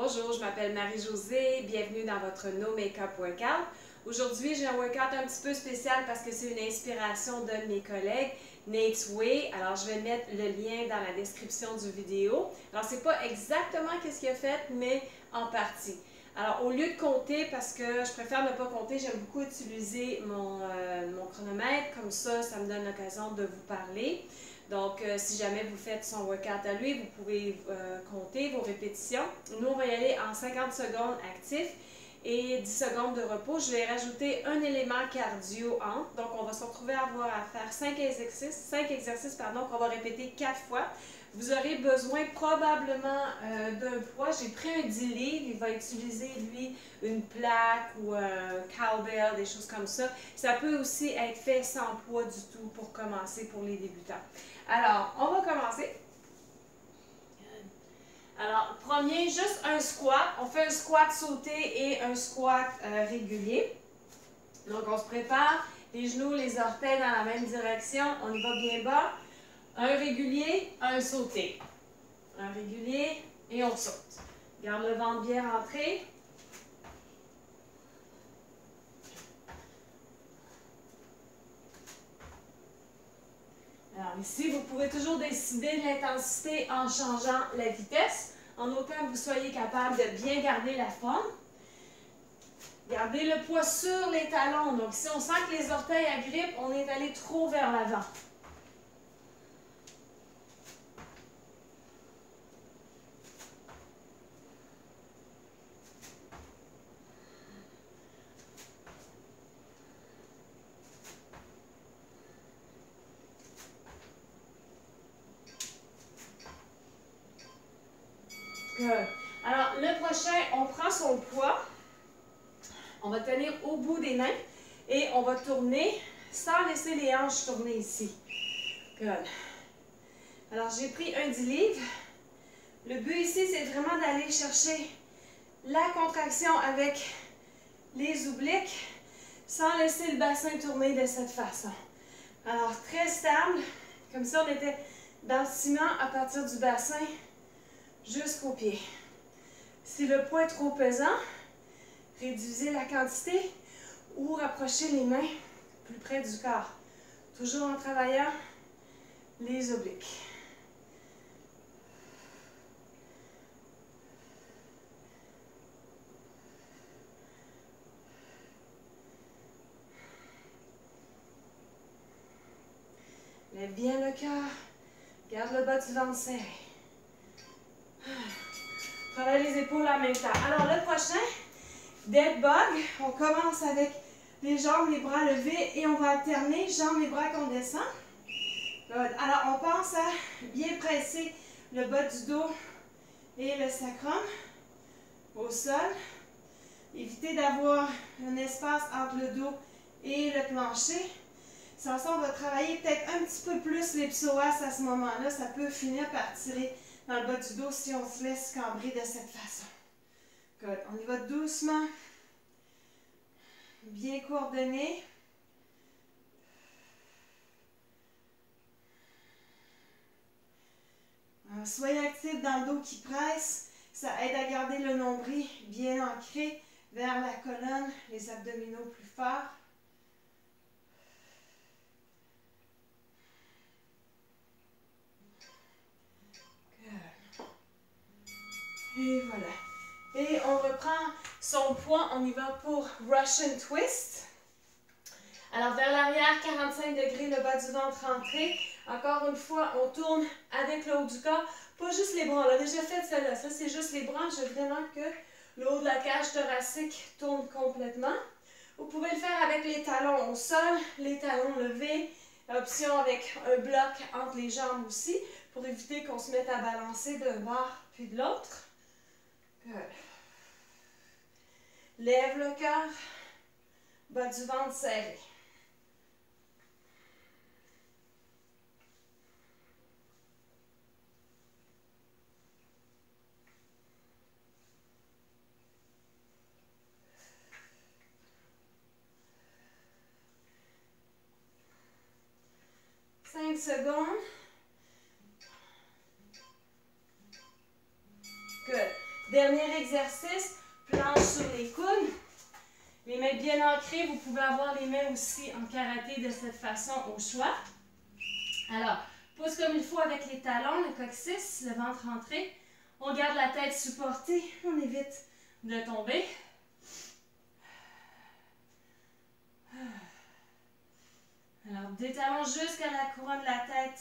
Bonjour, je m'appelle Marie-Josée, bienvenue dans votre No Makeup Workout. Aujourd'hui, j'ai un workout un petit peu spécial parce que c'est une inspiration d'un de mes collègues, Nate's Way. Alors, je vais mettre le lien dans la description du vidéo. Alors, c'est pas exactement ce qu'il a fait, mais en partie. Alors, au lieu de compter, parce que je préfère ne pas compter, j'aime beaucoup utiliser mon chronomètre. Comme ça me donne l'occasion de vous parler. Donc, si jamais vous faites son workout à lui, vous pouvez compter vos répétitions. Nous, on va y aller en 50 secondes actifs et 10 secondes de repos. Je vais rajouter un élément cardio entre. Donc, on va se retrouver à avoir à faire 5 exercices qu'on va répéter 4 fois. Vous aurez besoin probablement d'un poids. J'ai pris un 10 livres. Il va utiliser, lui, une plaque ou un cowbell, des choses comme ça. Ça peut aussi être fait sans poids du tout pour commencer pour les débutants. Alors, on va commencer. Alors, premier, juste un squat. On fait un squat sauté et un squat régulier. Donc, on se prépare. Les genoux, les orteils dans la même direction. On y va bien bas. Un régulier, un sauté. Un régulier et on saute. Garde le ventre bien rentré. Alors ici, vous pouvez toujours décider de l'intensité en changeant la vitesse, en autant que vous soyez capable de bien garder la forme. Gardez le poids sur les talons. Donc si on sent que les orteils agrippent, on est allé trop vers l'avant. Good. Alors, le prochain, on prend son poids. On va tenir au bout des mains et on va tourner sans laisser les hanches tourner ici. Good. Alors, j'ai pris un 10 livres. Le but ici, c'est vraiment d'aller chercher la contraction avec les obliques sans laisser le bassin tourner de cette façon. Alors, très stable. Comme ça, on était dans le ciment à partir du bassin jusqu'au pied. Si le poids est trop pesant, réduisez la quantité ou rapprochez les mains plus près du corps. Toujours en travaillant les obliques. Lève bien le cœur. Garde le bas du ventre serré. Travaille les épaules en même temps. Alors, le prochain, dead bug. On commence avec les jambes, les bras levés et on va alterner jambes et bras qu'on descend. Good. Alors, on pense à bien presser le bas du dos et le sacrum au sol. Évitez d'avoir un espace entre le dos et le plancher. Sans ça, on va travailler peut-être un petit peu plus les psoas à ce moment-là. Ça peut finir par tirer dans le bas du dos si on se laisse cambrer de cette façon. Good. On y va doucement. Bien coordonné. Alors, soyez actifs dans le dos qui presse. Ça aide à garder le nombril bien ancré vers la colonne, les abdominaux plus forts. Et voilà. Et on reprend son poids. On y va pour Russian Twist. Alors, vers l'arrière, 45 degrés, le bas du ventre rentré. Encore une fois, on tourne avec le haut du corps. Pas juste les bras. On l'a déjà fait celle-là. Ça, c'est juste les bras. Je veux vraiment que le haut de la cage thoracique tourne complètement. Vous pouvez le faire avec les talons au sol, les talons levés. Option avec un bloc entre les jambes aussi, pour éviter qu'on se mette à balancer d'un bord puis de l'autre. Good. Lève le cœur, bas du ventre serré. Cinq secondes. Good. Dernier exercice, planche sur les coudes. Les mains bien ancrées, vous pouvez avoir les mains aussi en karaté de cette façon au choix. Alors, pousse comme il faut avec les talons, le coccyx, le ventre rentré. On garde la tête supportée, on évite de tomber. Alors, des talons jusqu'à la couronne de la tête,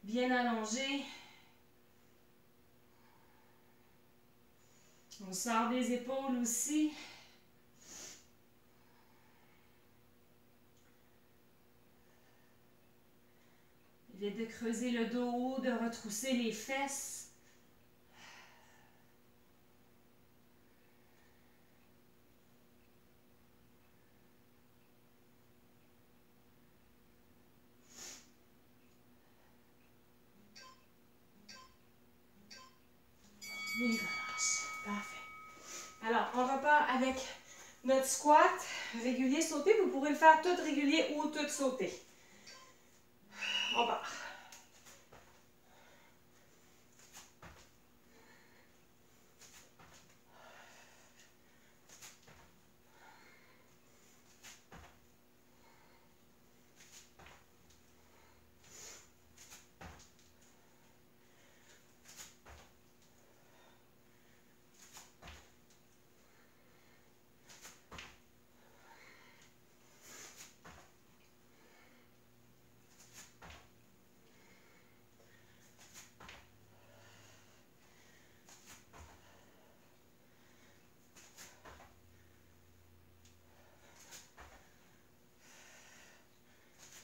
bien allongée. On sort des épaules aussi. Évite de creuser le dos haut, de retrousser les fesses. Et relâche. Parfait. Alors, on repart avec notre squat régulier sauté. Vous pourrez le faire tout régulier ou tout sauté. On part.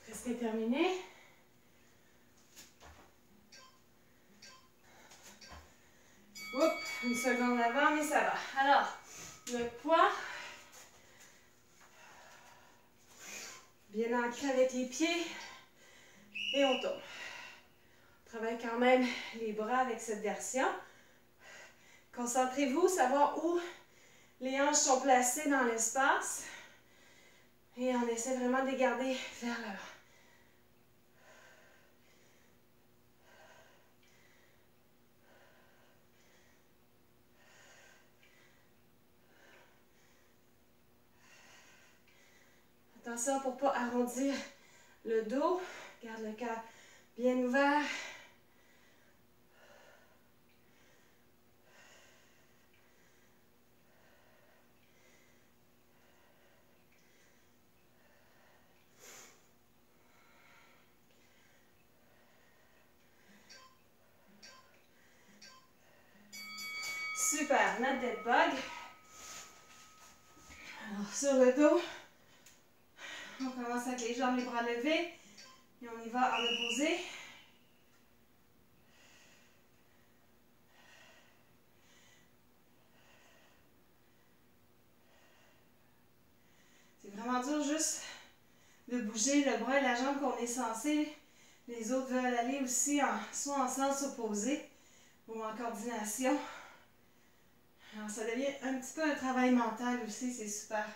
Presque terminé. Oups, une seconde avant, mais ça va. Alors, le poids, bien ancré avec les pieds, et on tombe. On travaille quand même les bras avec cette version. Concentrez-vous, savoir où les hanches sont placées dans l'espace. Et on essaie vraiment de les garder vers l'avant. Attention pour ne pas arrondir le dos. Garde le cœur bien ouvert. Super, notre dead bug. Alors, sur le dos, on commence avec les jambes, les bras levés. Et on y va en opposé. C'est vraiment dur juste de bouger le bras et la jambe qu'on est censé. Les autres veulent aller aussi soit en sens opposé ou en coordination. Alors ça devient un petit peu un travail mental aussi, c'est super.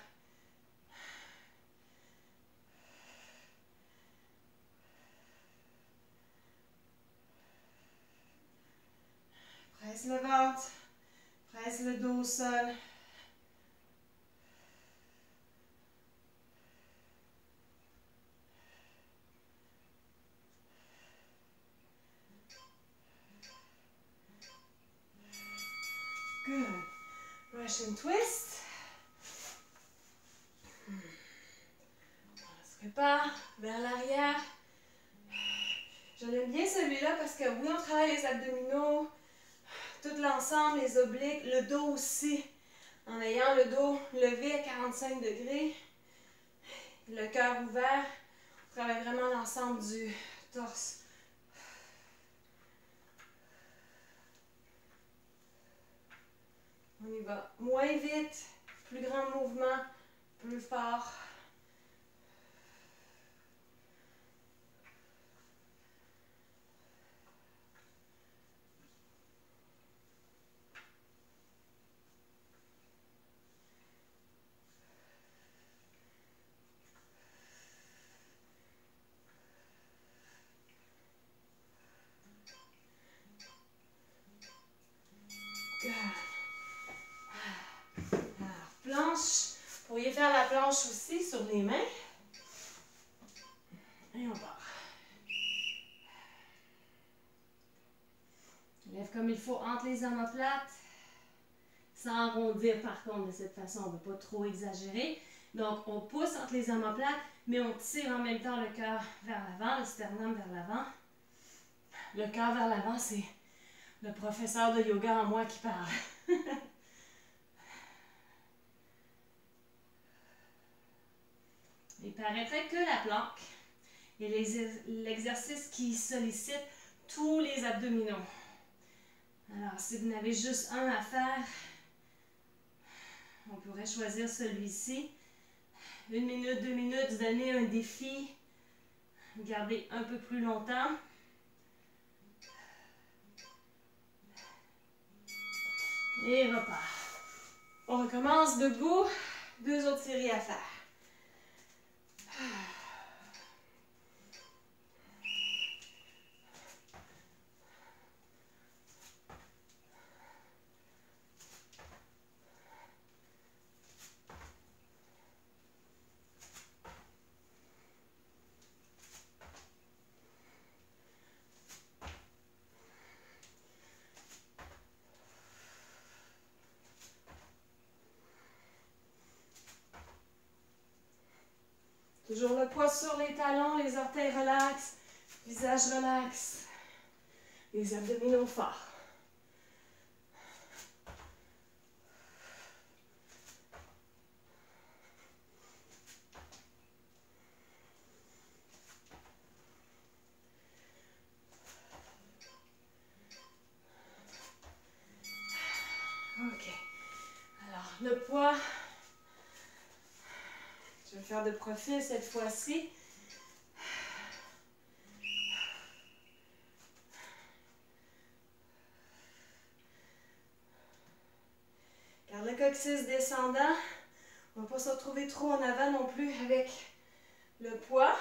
Presse le ventre, presse le dos au sol. Good. Russian twist. On se prépare vers l'arrière. Je l'aime bien celui-là parce que oui, on travaille les abdominaux, tout l'ensemble, les obliques, le dos aussi. En ayant le dos levé à 45 degrés, le cœur ouvert, on travaille vraiment l'ensemble du torse. On y va moins vite, plus grand mouvement, plus fort. Good. planche. Vous pourriez faire la planche aussi sur les mains. Et on part. Lève comme il faut entre les omoplates. Sans arrondir par contre de cette façon, on ne veut pas trop exagérer. Donc on pousse entre les omoplates, mais on tire en même temps le cœur vers l'avant, le sternum vers l'avant. Le cœur vers l'avant, c'est le professeur de yoga en moi qui parle. Il paraîtrait que la planque est l'exercice qui sollicite tous les abdominaux. Alors, si vous n'avez juste un à faire, on pourrait choisir celui-ci. 1 minute, 2 minutes, se donner un défi. Garder un peu plus longtemps. Et repart. On recommence debout. 2 autres séries à faire. Toujours le poids sur les talons, les orteils relax, visage relax, les abdominaux forts. Ok. Alors, le poids, je vais le faire de profil cette fois-ci. Garde le coccyx descendant. On ne va pas se retrouver trop en avant non plus avec le poids.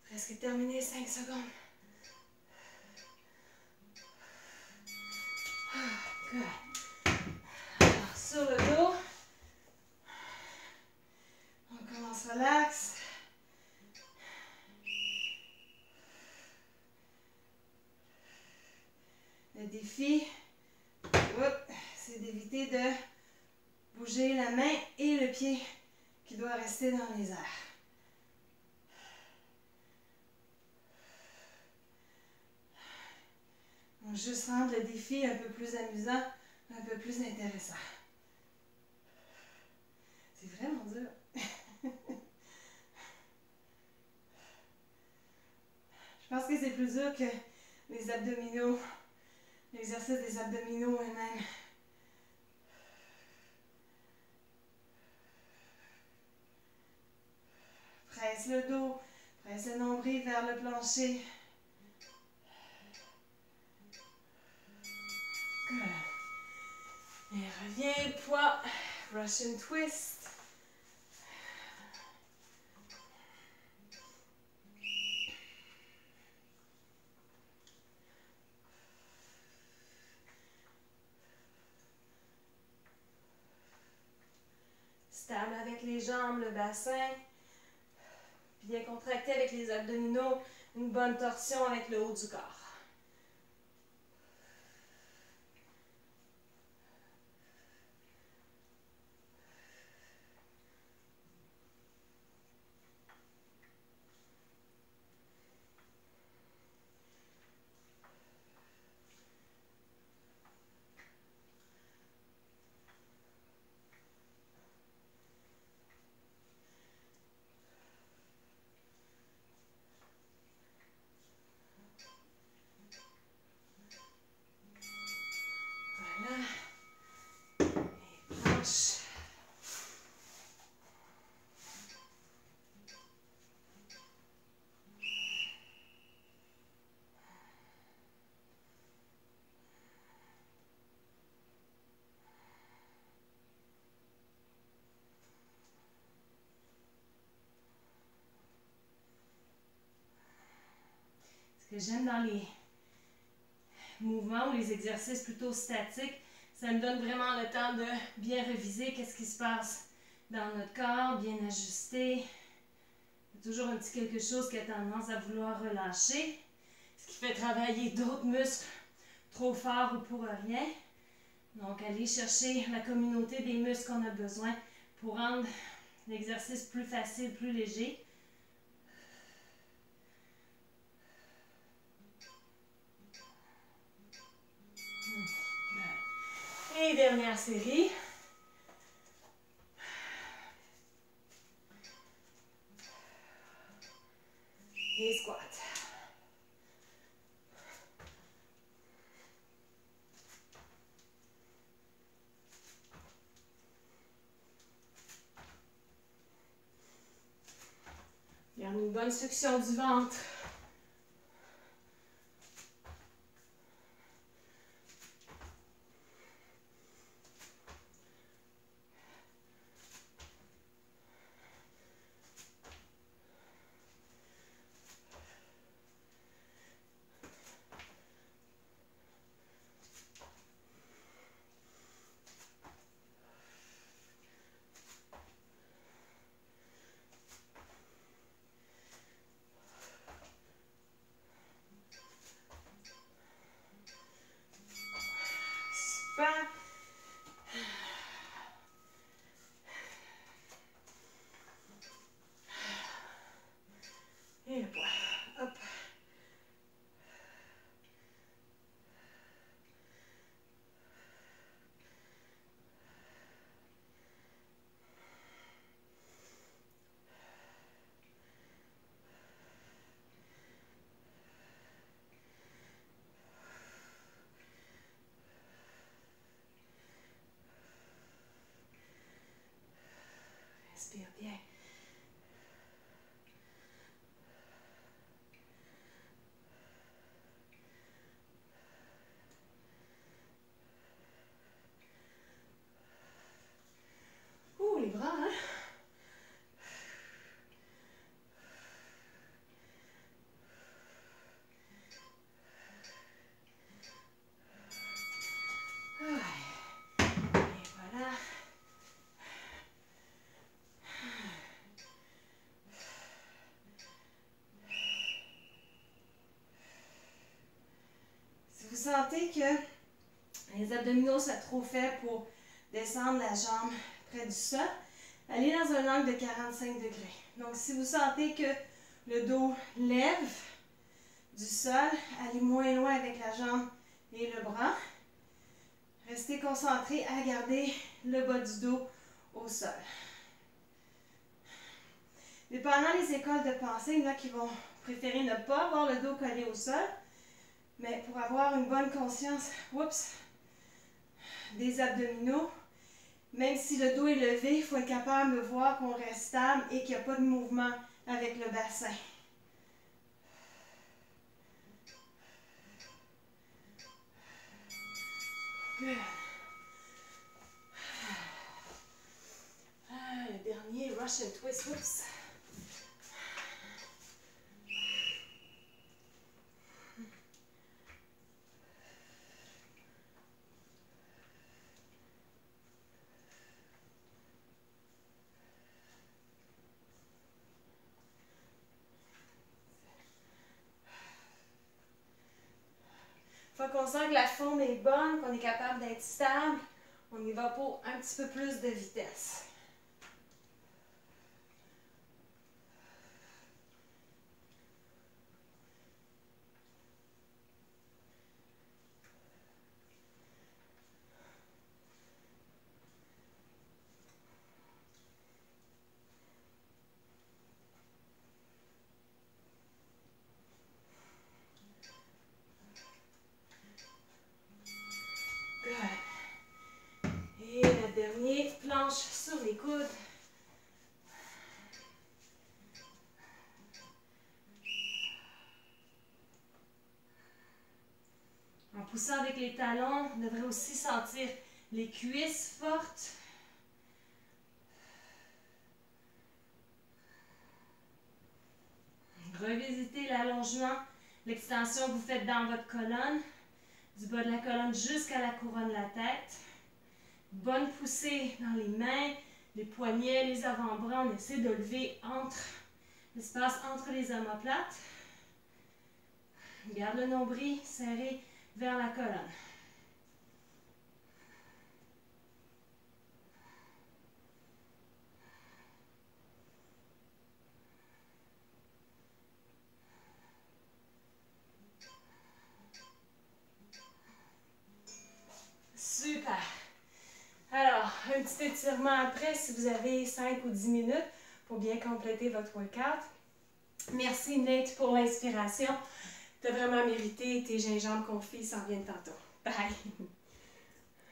Presque terminé, 5 secondes. Good. Alors, sur le dos, on commence relax. Le défi, c'est d'éviter de bouger la main et le pied qui doit rester dans les airs. Donc, juste rendre le défi un peu plus amusant, un peu plus intéressant. C'est vraiment dur. Je pense que c'est plus dur que les abdominaux, l'exercice des abdominaux eux-mêmes. Presse le dos, presse le nombril vers le plancher. Good. Et reviens, poids, Russian twist. Stable avec les jambes, le bassin. Bien contracté avec les abdominaux. Une bonne torsion avec le haut du corps. hanches. Ce que j'aime dans les mouvements ou les exercices plutôt statiques, ça me donne vraiment le temps de bien reviser qu'est-ce qui se passe dans notre corps, bien ajuster. Il y a toujours un petit quelque chose qui a tendance à vouloir relâcher, ce qui fait travailler d'autres muscles trop forts ou pour rien. Donc, aller chercher la communauté des muscles qu'on a besoin pour rendre l'exercice plus facile, plus léger. Et dernière série. Et squat. Garde une bonne succion du ventre. Super. Et le poids. Hop. Respire bien. Ouh, les bras, hein? Et voilà. Si vous sentez que les abdominaux sont trop faibles pour descendre la jambe près du sol, allez dans un angle de 45 degrés. Donc, si vous sentez que le dos lève du sol, allez moins loin avec la jambe et le bras. Restez concentré à garder le bas du dos au sol. Dépendant des écoles de pensée, il y en a qui vont préférer ne pas avoir le dos collé au sol, mais pour avoir une bonne conscience, des abdominaux, même si le dos est levé, il faut être capable de voir qu'on reste stable et qu'il n'y a pas de mouvement avec le bassin. Good. Le dernier, Russian twist. Oups. Une fois qu'on sent que la forme est bonne, qu'on est capable d'être stable, on y va pour un petit peu plus de vitesse. Good. Et le le dernier, planche sur les coudes. En poussant avec les talons, on devrait aussi sentir les cuisses fortes. Revisitez l'allongement, l'extension que vous faites dans votre colonne, du bas de la colonne jusqu'à la couronne de la tête. Bonne poussée dans les mains, les poignets, les avant-bras. On essaie de lever l'espace entre les omoplates. Garde le nombril serré vers la colonne. Super. Alors, un petit étirement après si vous avez 5 ou 10 minutes pour bien compléter votre workout. Merci Nate pour l'inspiration. Tu as vraiment mérité. Tes gingembres confits s'en viennent tantôt. Bye!